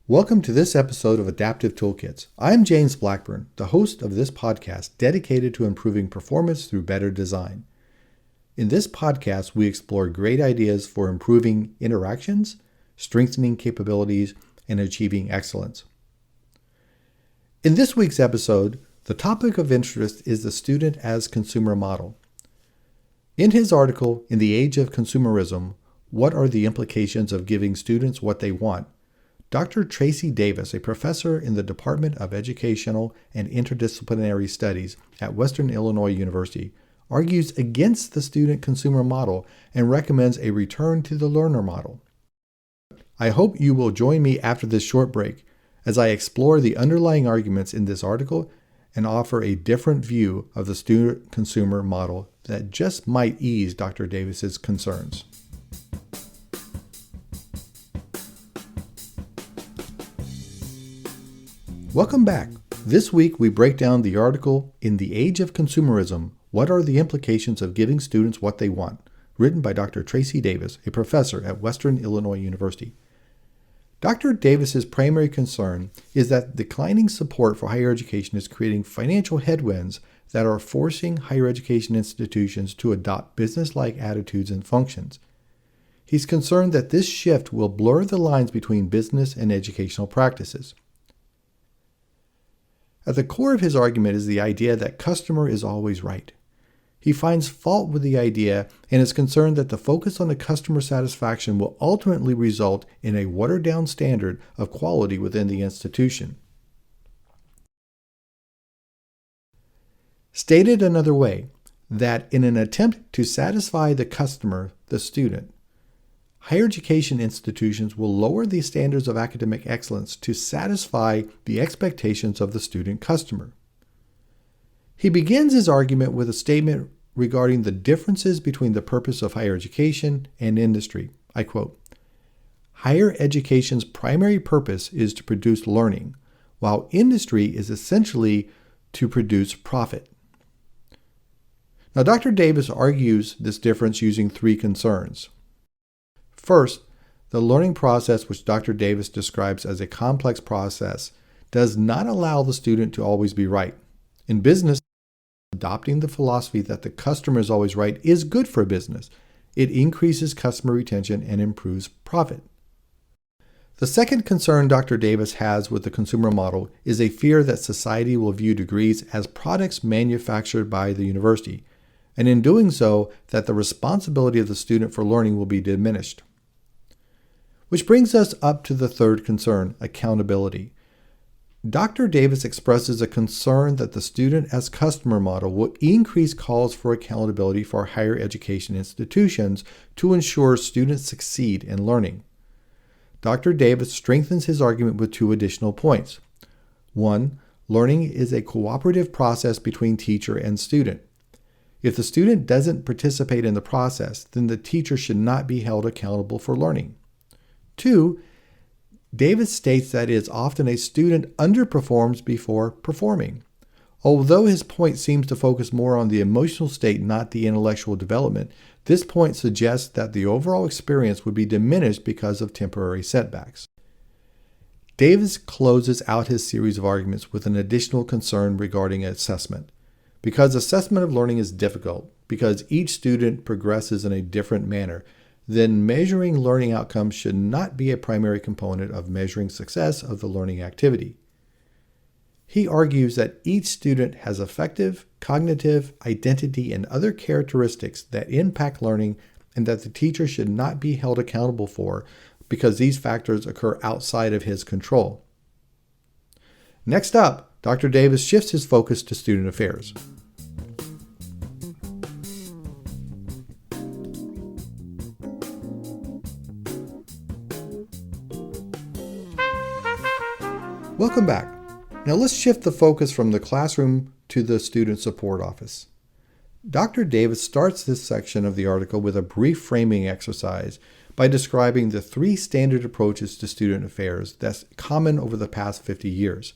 Welcome to this episode of Adaptive Toolkits. I'm James Blackburn, the host of this podcast dedicated to improving performance through better design. In this podcast, we explore great ideas for improving interactions, strengthening capabilities, and achieving excellence. In this week's episode, the topic of interest is the student as consumer model. In his article, In the Age of Consumerism, What are the Implications of Giving Students What They Want?, Dr. Tracy Davis, a professor in the Department of Educational and Interdisciplinary Studies at Western Illinois University, argues against the student-consumer model and recommends a return to the learner model. I hope you will join me after this short break as I explore the underlying arguments in this article and offer a different view of the student-consumer model that just might ease Dr. Davis's concerns. Welcome back. This week we break down the article In the Age of Consumerism, What are the Implications of Giving Students What They Want?, written by Dr. Tracy Davis, a professor at Western Illinois University. Dr. Davis's primary concern is that declining support for higher education is creating financial headwinds that are forcing higher education institutions to adopt business-like attitudes and functions. He's concerned that this shift will blur the lines between business and educational practices. At the core of his argument is the idea that customer is always right. He finds fault with the idea and is concerned that the focus on the customer satisfaction will ultimately result in a watered-down standard of quality within the institution. Stated another way, that in an attempt to satisfy the customer, the student, higher education institutions will lower the standards of academic excellence to satisfy the expectations of the student customer. He begins his argument with a statement regarding the differences between the purpose of higher education and industry. I quote, "Higher education's primary purpose is to produce learning, while industry is essentially to produce profit." Now, Dr. Davis argues this difference using three concerns. First, the learning process, which Dr. Davis describes as a complex process, does not allow the student to always be right. In business, adopting the philosophy that the customer is always right is good for business. It increases customer retention and improves profit. The second concern Dr. Davis has with the consumer model is a fear that society will view degrees as products manufactured by the university, and in doing so, that the responsibility of the student for learning will be diminished. Which brings us up to the third concern, accountability. Dr. Davis expresses a concern that the student as customer model will increase calls for accountability for higher education institutions to ensure students succeed in learning. Dr. Davis strengthens his argument with two additional points. One, learning is a cooperative process between teacher and student. If the student doesn't participate in the process, then the teacher should not be held accountable for learning. Two, Davis states that it is often a student underperforms before performing. Although his point seems to focus more on the emotional state, not the intellectual development, this point suggests that the overall experience would be diminished because of temporary setbacks. Davis closes out his series of arguments with an additional concern regarding assessment. Because assessment of learning is difficult, because each student progresses in a different manner, then measuring learning outcomes should not be a primary component of measuring success of the learning activity. He argues that each student has affective, cognitive, identity, and other characteristics that impact learning and that the teacher should not be held accountable for because these factors occur outside of his control. Next up, Dr. Davis shifts his focus to student affairs. Welcome back. Now let's shift the focus from the classroom to the student support office. Dr. Davis starts this section of the article with a brief framing exercise by describing the three standard approaches to student affairs that's common over the past 50 years.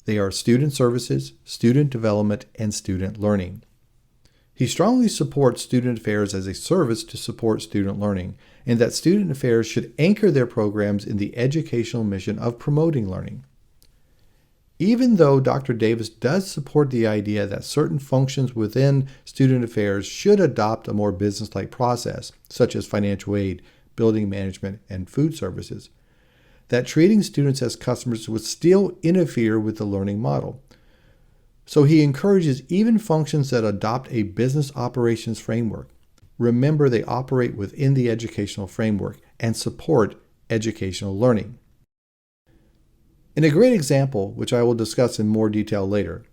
They are student services, student development, and student learning. He strongly supports student affairs as a service to support student learning, and that student affairs should anchor their programs in the educational mission of promoting learning. Even though Dr. Davis does support the idea that certain functions within student affairs should adopt a more business-like process, such as financial aid, building management, and food services, that treating students as customers would still interfere with the learning model. So he encourages even functions that adopt a business operations framework. Remember, they operate within the educational framework and support educational learning. In a great example, which I will discuss in more detail later,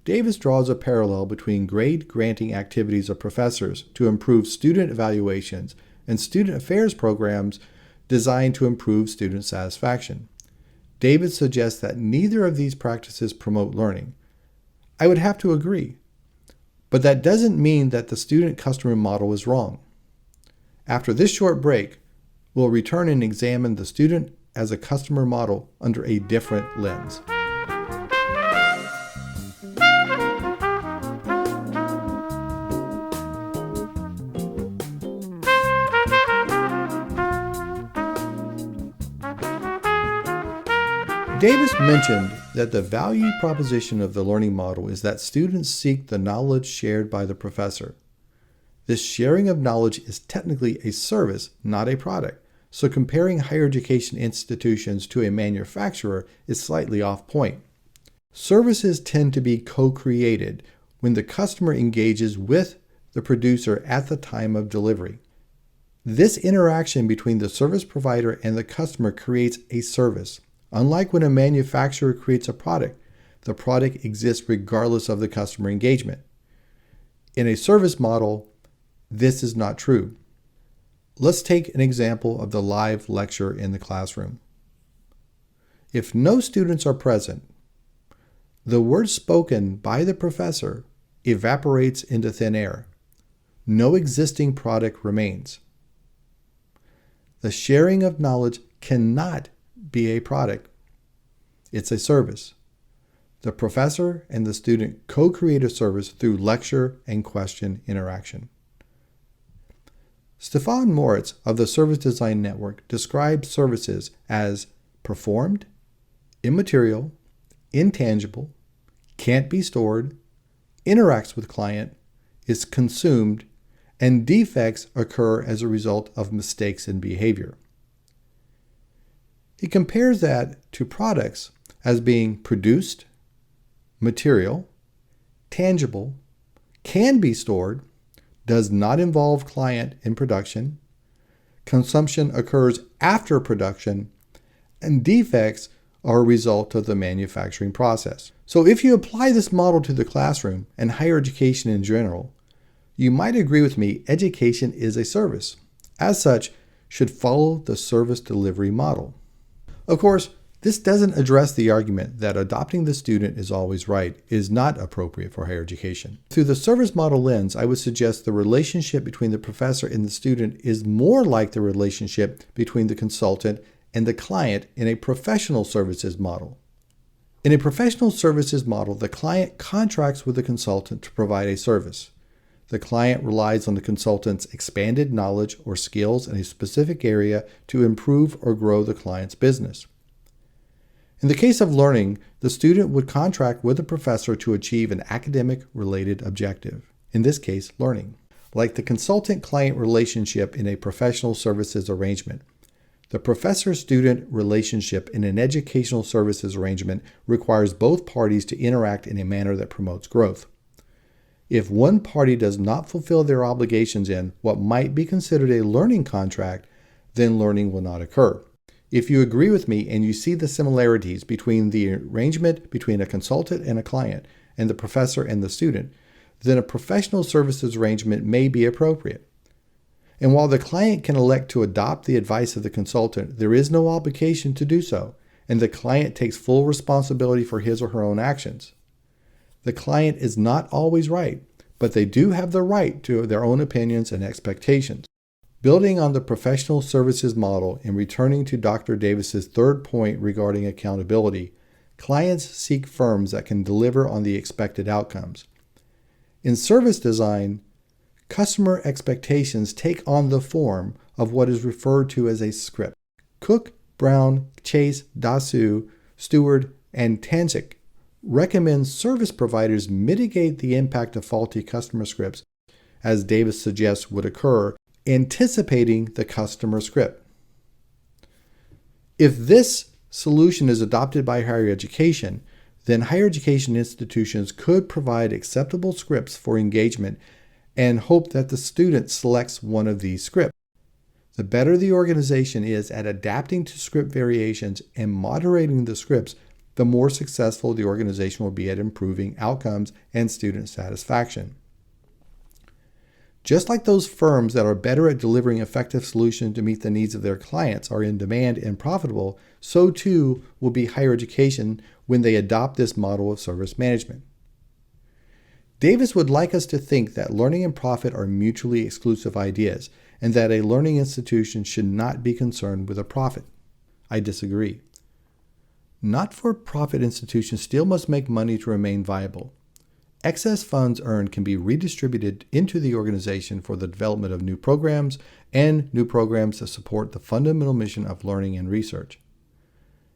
Davis draws a parallel between grade-granting activities of professors to improve student evaluations and student affairs programs designed to improve student satisfaction. Davis suggests that neither of these practices promote learning. I would have to agree, but that doesn't mean that the student-customer model is wrong. After this short break, we'll return and examine the student as a customer model under a different lens. Davis mentioned that the value proposition of the learning model is that students seek the knowledge shared by the professor. This sharing of knowledge is technically a service, not a product. So comparing higher education institutions to a manufacturer is slightly off point. Services tend to be co-created when the customer engages with the producer at the time of delivery. This interaction between the service provider and the customer creates a service. Unlike when a manufacturer creates a product, the product exists regardless of the customer engagement. In a service model, this is not true. Let's take an example of the live lecture in the classroom. If no students are present, the word spoken by the professor evaporates into thin air. No existing product remains. The sharing of knowledge cannot be a product. It's a service. The professor and the student co-create a service through lecture and question interaction. Stefan Moritz of the Service Design Network describes services as performed, immaterial, intangible, can't be stored, interacts with client, is consumed, and defects occur as a result of mistakes in behavior. He compares that to products as being produced, material, tangible, can be stored, does not involve client in production, consumption occurs after production, and defects are a result of the manufacturing process. So if you apply this model to the classroom and higher education in general, you might agree with me, education is a service. As such, should follow the service delivery model. Of course, this doesn't address the argument that adopting the student is always right is not appropriate for higher education. Through the service model lens, I would suggest the relationship between the professor and the student is more like the relationship between the consultant and the client in a professional services model. In a professional services model, the client contracts with the consultant to provide a service. The client relies on the consultant's expanded knowledge or skills in a specific area to improve or grow the client's business. In the case of learning, the student would contract with the professor to achieve an academic-related objective, in this case, learning. Like the consultant-client relationship in a professional services arrangement, the professor-student relationship in an educational services arrangement requires both parties to interact in a manner that promotes growth. If one party does not fulfill their obligations in what might be considered a learning contract, then learning will not occur. If you agree with me and you see the similarities between the arrangement between a consultant and a client and the professor and the student, then a professional services arrangement may be appropriate. And while the client can elect to adopt the advice of the consultant, there is no obligation to do so, and the client takes full responsibility for his or her own actions. The client is not always right, but they do have the right to their own opinions and expectations. Building on the professional services model and returning to Dr. Davis's third point regarding accountability, clients seek firms that can deliver on the expected outcomes. In service design, customer expectations take on the form of what is referred to as a script. Cook, Brown, Chase, Dasu, Stewart, and Tanzik recommend service providers mitigate the impact of faulty customer scripts, as Davis suggests would occur, anticipating the customer script. If this solution is adopted by higher education, then higher education institutions could provide acceptable scripts for engagement and hope that the student selects one of these scripts. The better the organization is at adapting to script variations and moderating the scripts, the more successful the organization will be at improving outcomes and student satisfaction. Just like those firms that are better at delivering effective solutions to meet the needs of their clients are in demand and profitable, so too will be higher education when they adopt this model of service management. Davis would like us to think that learning and profit are mutually exclusive ideas, and that a learning institution should not be concerned with a profit. I disagree. Not-for-profit institutions still must make money to remain viable. Excess funds earned can be redistributed into the organization for the development of new programs and new programs that support the fundamental mission of learning and research.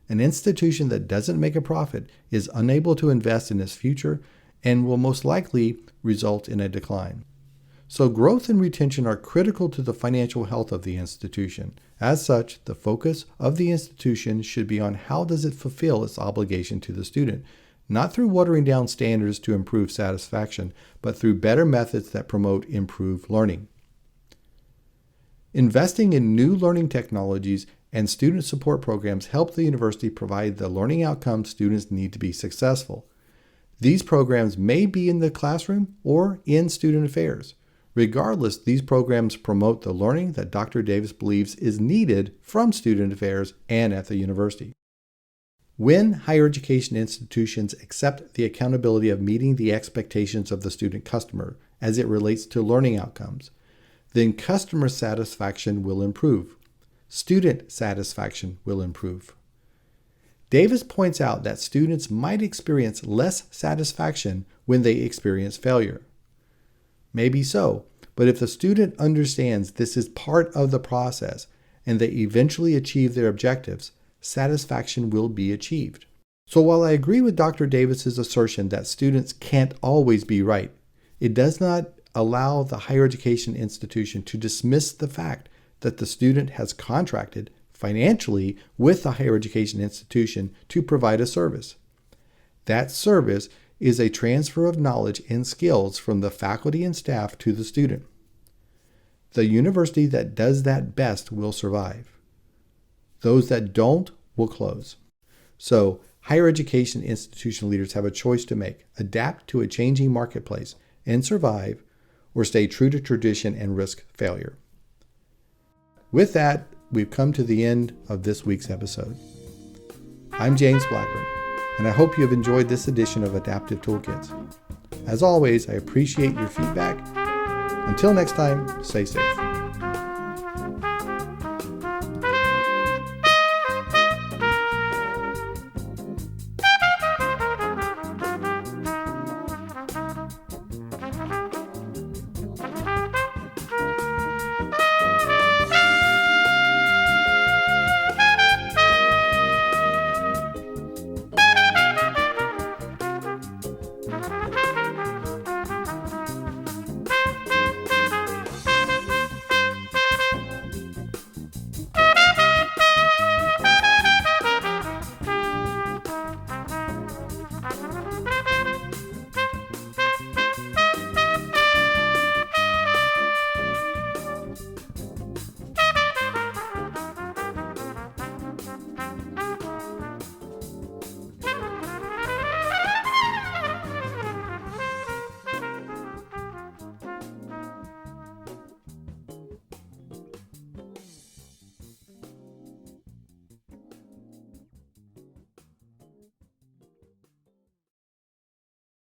An institution that doesn't make a profit is unable to invest in its future and will most likely result in a decline. So growth and retention are critical to the financial health of the institution. As such, the focus of the institution should be on how does it fulfill its obligation to the student, not through watering down standards to improve satisfaction, but through better methods that promote improved learning. Investing in new learning technologies and student support programs help the university provide the learning outcomes students need to be successful. These programs may be in the classroom or in student affairs. Regardless, these programs promote the learning that Dr. Davis believes is needed from student affairs and at the university. When higher education institutions accept the accountability of meeting the expectations of the student customer as it relates to learning outcomes, then customer satisfaction will improve. Student satisfaction will improve. Davis points out that students might experience less satisfaction when they experience failure. Maybe so, but if the student understands this is part of the process and they eventually achieve their objectives, satisfaction will be achieved. So while I agree with Dr. Davis's assertion that students can't always be right, it does not allow the higher education institution to dismiss the fact that the student has contracted financially with the higher education institution to provide a service. That service is a transfer of knowledge and skills from the faculty and staff to the student. The university that does that best will survive. Those that don't will close. So, higher education institution leaders have a choice to make: adapt to a changing marketplace and survive, or stay true to tradition and risk failure. With that, we've come to the end of this week's episode. I'm James Blackburn, and I hope you have enjoyed this edition of Adaptive Toolkits. As always, I appreciate your feedback. Until next time, stay safe.